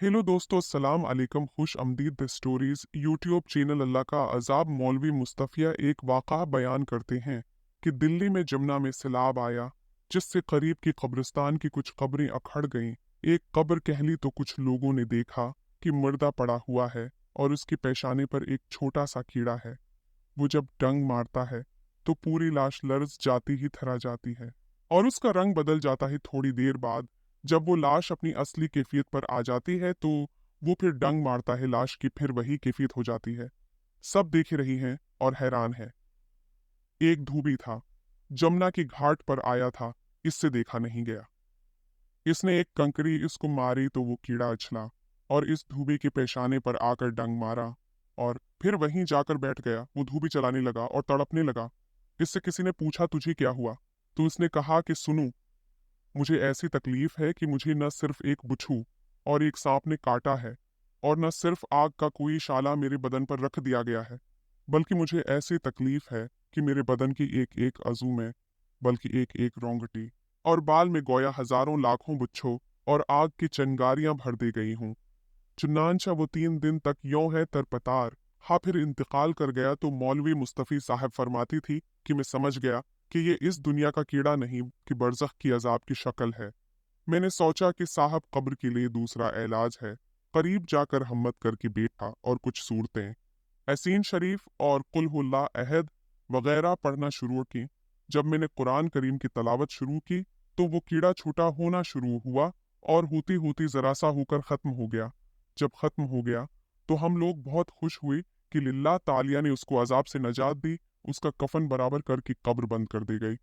Hello दोस्तों, अस्सलाम अलैकुम। खुश आमदीद द स्टोरीज यूट्यूब चैनल अल्लाह का अजाब मौलवी मुस्तफ़िया एक वाक़ा बयान करते हैं कि दिल्ली में जमुना में सैलाब आया, जिससे करीब की कब्रिस्तान की कुछ कब्रें अखड़ गईं। एक कब्र कहली तो कुछ लोगों ने देखा कि मुर्दा पड़ा हुआ है और उसके पेशाने पर एक छोटा सा कीड़ा है। वो जब डंग मारता है तो पूरी लाश लर्ज जाती ही थरा जाती है और उसका रंग बदल जाता है। थोड़ी देर बाद जब वो लाश अपनी असली कैफियत पर आ जाती है तो वो फिर डंग मारता है, लाश की फिर वही कैफियत हो जाती है। सब देख रही हैं और हैरान है। एक धोबी था, जमुना की घाट पर आया था, इससे देखा नहीं गया। इसने एक कंकरी इसको मारी तो वो कीड़ा उछला और इस धोबी के पेशाने पर आकर डंग मारा और फिर वहीं जाकर बैठ गया। वो धोबी चलाने लगा और तड़पने लगा। इससे किसी ने पूछा, तुझे क्या हुआ? तो उसने कहा कि सुनो, मुझे ऐसी तकलीफ है कि मुझे न सिर्फ एक बिच्छू और एक सांप ने काटा है, और न सिर्फ आग का कोई शाला मेरे बदन पर रख दिया गया है, बल्कि मुझे ऐसी तकलीफ है कि मेरे बदन की एक एक अज़ू में, बल्कि एक एक रोंगटी और बाल में गोया हजारों लाखों बिच्छू और आग की चिंगारियां भर दी गई हूँ। चुनांचा वो 3 दिन तक यों है तरपतार। हाँ, फिर इंतकाल कर गया। तो मौलवी मुस्तफ़ी साहब फरमाती थी कि मैं समझ गया कि ये इस दुनिया का कीड़ा नहीं कि बरज़ख की अजाब की शक्ल है। मैंने सोचा कि साहब कब्र के लिए दूसरा इलाज है। करीब जाकर हिम्मत करके बैठा और कुछ सूरतें यासीन शरीफ और कुल हुल्ला अहद वगैरह पढ़ना शुरू की। जब मैंने कुरान करीम की तलावत शुरू की तो वो कीड़ा छोटा होना शुरू हुआ और होती होती जरा सा होकर ख़त्म हो गया। जब ख़त्म हो गया तो हम लोग बहुत खुश हुए कि लिल्लाह तालिया ने उसको अजाब से नजात दी। उसका कफन बराबर करके कब्र बंद कर दी गई।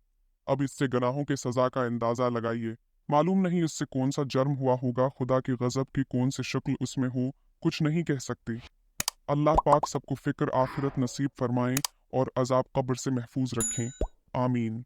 अब इससे गनाहों के सज़ा का अंदाज़ा लगाइए। मालूम नहीं इससे कौन सा जर्म हुआ होगा, खुदा की गज़ब की कौन सी शक्ल उसमें हो, कुछ नहीं कह सकती। अल्लाह पाक सबको फ़िक्र आखिरत नसीब फरमाएं और अजाब कब्र से महफूज रखें। आमीन।